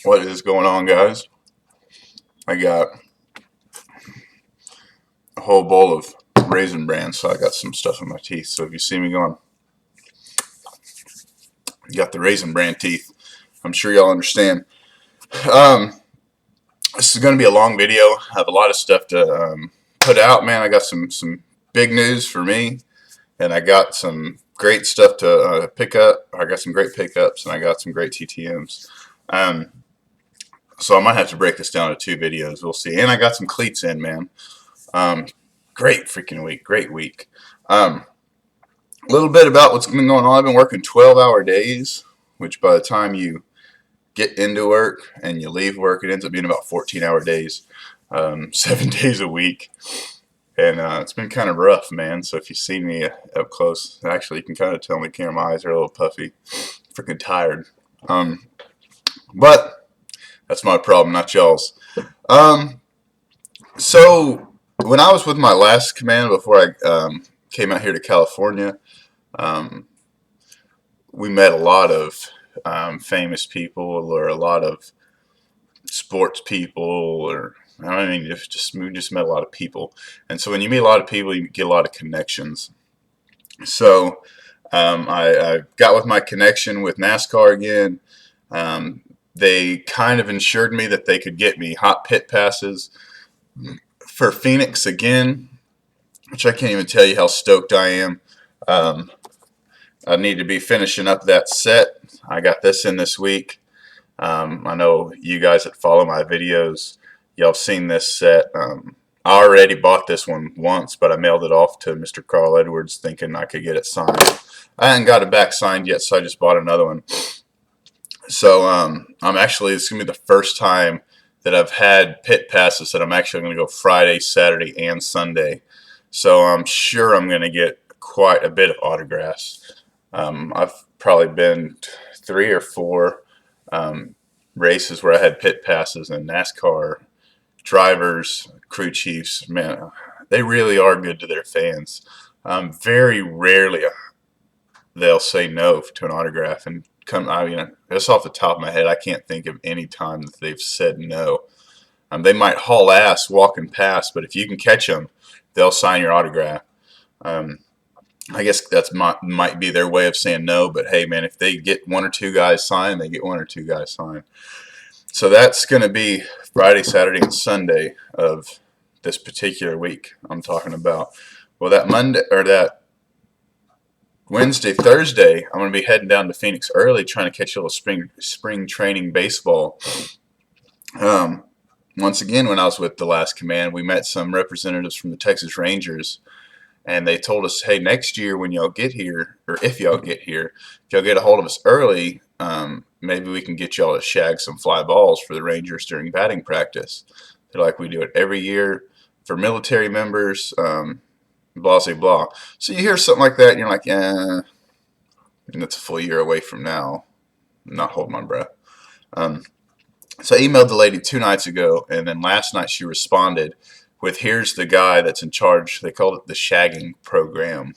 What is going on, guys? I got a whole bowl of Raisin Bran, so I got some stuff in my teeth. So if you see me going, you got the Raisin Bran teeth. I'm sure y'all understand. Um, this is going to be a long video. I have a lot of stuff to put out, man. I got some big news for me, and I got some great stuff to pick up. I got some great pickups, and I got some great TTMs. So I might have to break this down to 2 videos. We'll see. And I got some cleats in, man. Great freaking week. Great week. A little bit about what's been going on. I've been working 12-hour days, which by the time you get into work and you leave work, it ends up being about 14-hour days, 7 days a week. And it's been kind of rough, man. So if you see me up close, actually, you can kind of tell my eyes are a little puffy. Freaking tired. But that's my problem, not y'all's. So when I was with my last command before I came out here to California, we met a lot of famous people, or a lot of sports people, or we just met a lot of people. And so when you meet a lot of people, you get a lot of connections. So I got with my connection with NASCAR again. They kind of ensured me that they could get me hot pit passes for Phoenix again, which I can't even tell you how stoked I am. I need to be finishing up that set. I got this in this week. I know you guys that follow my videos, y'all seen this set. I already bought this one once, but I mailed it off to Mr. Carl Edwards thinking I could get it signed. I hadn't got it back signed yet, so I just bought another one. So it's going to be the first time that I've had pit passes that I'm actually going to go Friday, Saturday, and Sunday. So I'm sure I'm going to get quite a bit of autographs. I've probably been 3 or 4 races where I had pit passes, and NASCAR drivers, crew chiefs, man, they really are good to their fans. Very rarely they'll say no to an autograph. And just off the top of my head, I can't think of any time that they've said no. They might haul ass walking past, but if you can catch them, they'll sign your autograph. I guess that's might be their way of saying no, but hey, man, if they get 1 or 2 guys signed, they get 1 or 2 guys signed. So that's going to be Friday, Saturday, and Sunday of this particular week I'm talking about. Well, that Wednesday, Thursday, I'm going to be heading down to Phoenix early, trying to catch a little spring training baseball. Once again, when I was with the last command, we met some representatives from the Texas Rangers, and they told us, hey, next year when y'all get here, or if y'all get here, if y'all get a hold of us early, maybe we can get y'all to shag some fly balls for the Rangers during batting practice. They're like, we do it every year for military members, blah, blah, blah. So you hear something like that, and you're like, and that's a full year away from now. I'm not holding my breath. So I emailed the lady 2 nights ago, and then last night she responded with, here's the guy that's in charge. They called it the shagging program.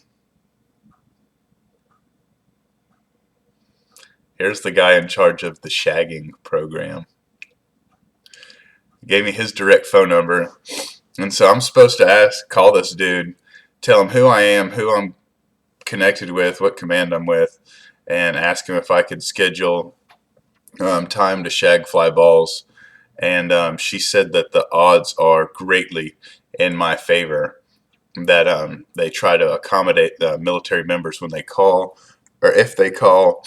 Here's the guy in charge of the shagging program. He gave me his direct phone number, and so I'm supposed to call this dude, tell him who I am, who I'm connected with, what command I'm with, and ask him if I could schedule time to shag fly balls. And she said that the odds are greatly in my favor, that they try to accommodate the military members when they call, or if they call,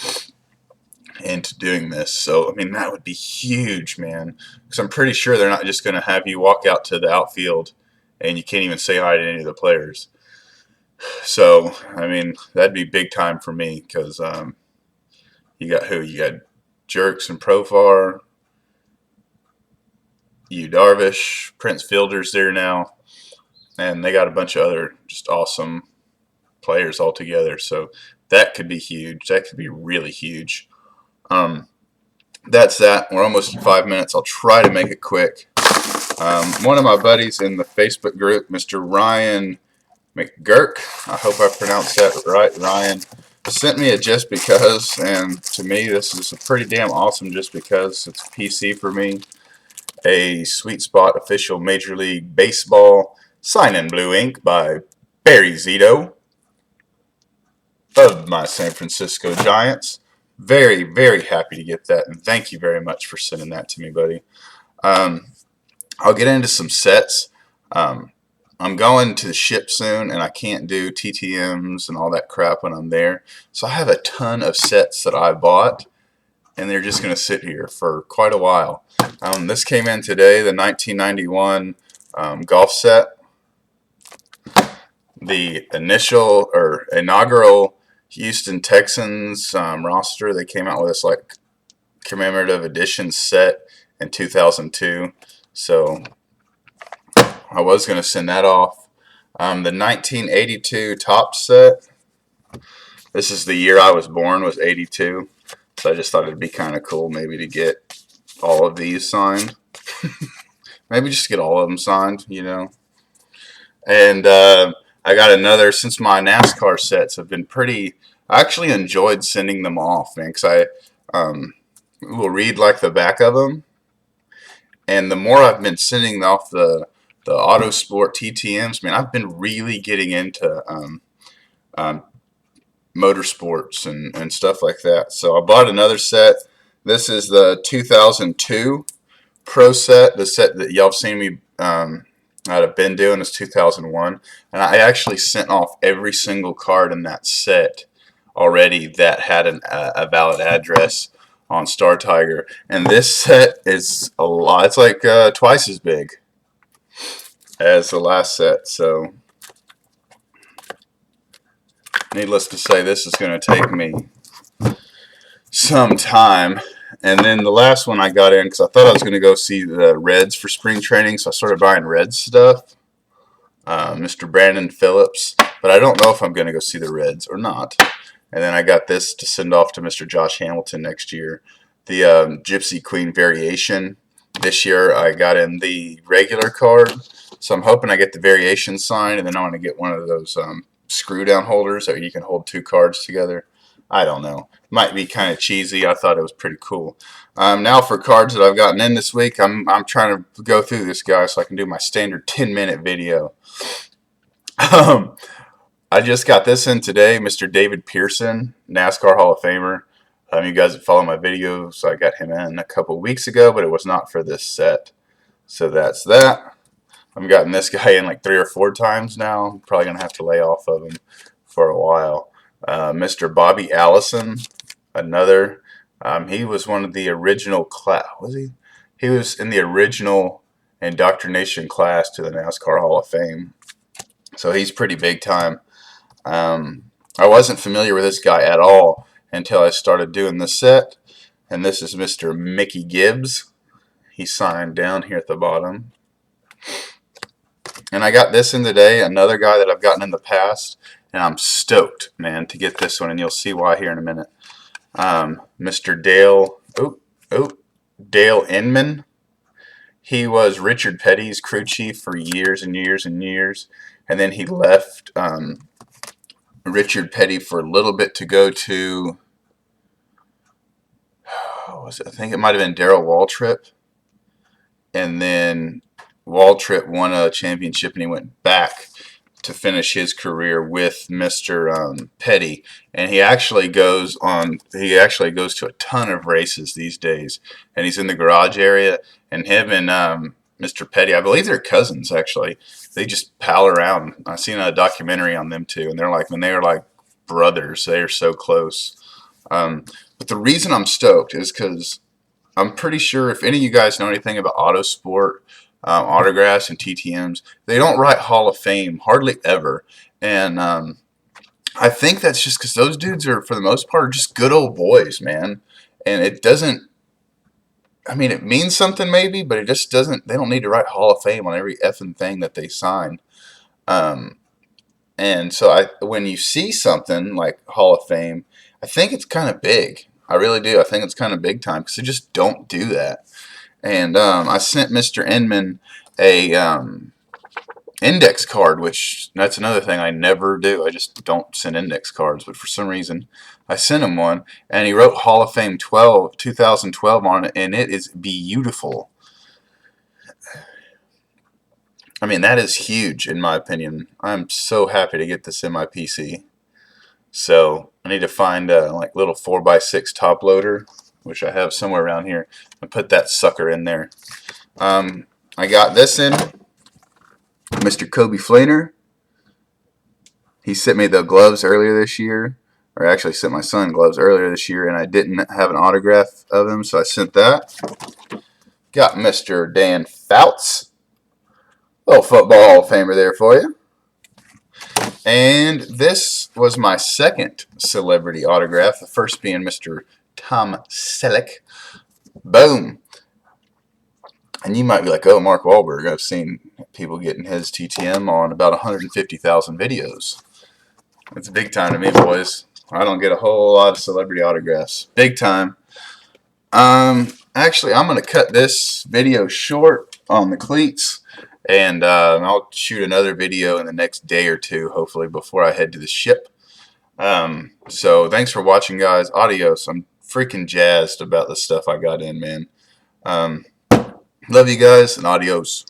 into doing this. So, I mean, that would be huge, man, because I'm pretty sure they're not just going to have you walk out to the outfield and you can't even say hi to any of the players. So, I mean, that'd be big time for me, because you got who? You got Jerks and Profar, Darvish, Prince Fielder's there now, and they got a bunch of other just awesome players all together. So that could be huge. That could be really huge. That's that. We're almost at 5 minutes. I'll try to make it quick. One of my buddies in the Facebook group, Mr. Ryan McGurk, I hope I pronounced that right, Ryan. sent me a just because, and to me this is a pretty damn awesome just because. It's a PC for me. A Sweet Spot official Major League Baseball sign in blue ink by Barry Zito of my San Francisco Giants. Very, very happy to get that, and thank you very much for sending that to me, buddy. I'll get into some sets. I'm going to the ship soon, and I can't do TTMs and all that crap when I'm there. So I have a ton of sets that I bought, and they're just going to sit here for quite a while. This came in today, the 1991 golf set. The initial or inaugural Houston Texans roster. They came out with this like commemorative edition set in 2002. So I was going to send that off. The 1982 top set. This is the year I was born, was 82. So I just thought it'd be kind of cool maybe to get all of these signed. Maybe just get all of them signed, you know. And I got another, since my NASCAR sets have been pretty, I actually enjoyed sending them off, man, because I will read like the back of them. And the more I've been sending off the Autosport TTMs, man, I've been really getting into motorsports and stuff like that. So I bought another set. This is the 2002 Pro set, the set that y'all have seen me I've been doing is 2001, and I actually sent off every single card in that set already that had a valid address on Star Tiger. And this set is a lot. It's like twice as big as the last set. So needless to say, this is going to take me some time. And then the last one I got in because I thought I was going to go see the Reds for spring training, so I started buying Reds stuff. Mr. Brandon Phillips, but I don't know if I'm going to go see the Reds or not. And then I got this to send off to Mr. Josh Hamilton next year. The Gypsy Queen variation. This year I got in the regular card, so I'm hoping I get the variation signed, and then I want to get one of those screw down holders that you can hold two cards together. I don't know. Might be kind of cheesy. I thought it was pretty cool. Now for cards that I've gotten in this week, I'm trying to go through this guy so I can do my standard 10-minute video. I just got this in today, Mr. David Pearson, NASCAR Hall of Famer. You guys have followed my videos, so I got him in a couple weeks ago, but it was not for this set. So that's that. I've gotten this guy in like 3 or 4 times now. I'm probably going to have to lay off of him for a while. Mr. Bobby Allison, another. He was one of the original class. Was he? He was in the original indoctrination class to the NASCAR Hall of Fame. So he's pretty big time. I wasn't familiar with this guy at all until I started doing the set. And this is Mr. Mickey Gibbs. He signed down here at the bottom. And I got this in today, another guy that I've gotten in the past. And I'm stoked, man, to get this one, and you'll see why here in a minute. Mr. Dale Inman. He was Richard Petty's crew chief for years and years and years, and then he left Richard Petty for a little bit to go to, I think it might have been Darrell Waltrip, and then Waltrip won a championship, and he went back to finish his career with Mr. Petty, and he actually goes to a ton of races these days, and he's in the garage area, and him and Mr. Petty, I believe they're cousins actually. They just pal around. I've seen a documentary on them too, and they're like, when they are like brothers, they are so close. But the reason I'm stoked is because I'm pretty sure if any of you guys know anything about Autosport, autographs and TTMs, they don't write Hall of Fame hardly ever, and I think that's just because those dudes are, for the most part, just good old boys, man. And it doesn't, I mean, it means something maybe, but it just doesn't. They don't need to write Hall of Fame on every effing thing that they sign. And so when you see something like Hall of Fame, I think it's kind of big. I really do. I think it's kind of big time because they just don't do that. And I sent Mr. Inman a index card, which that's another thing I never do. I just don't send index cards, but for some reason I sent him one, and he wrote Hall of Fame 2012 on it, and it is beautiful. I mean, that is huge in my opinion. I'm so happy to get this in my PC. So I need to find a like little 4x6 top loader, which I have somewhere around here, and put that sucker in there. I got this in Mr. Kobe Flaner. He sent me the gloves earlier this year, or actually sent my son gloves earlier this year, and I didn't have an autograph of him, so I sent that. Got Mr. Dan Fouts, little football Hall of Famer there for you. And this was my second celebrity autograph, the first being Mr. Tom Selleck. Boom. And you might be like, oh, Mark Wahlberg. I've seen people getting his TTM on about 150,000 videos. It's big time to me, boys. I don't get a whole lot of celebrity autographs. Big time. Actually, I'm going to cut this video short on the cleats, and I'll shoot another video in the next day or two, hopefully, before I head to the ship. So thanks for watching, guys. Adios. I'm freaking jazzed about the stuff I got in, man. Love you guys, and adios.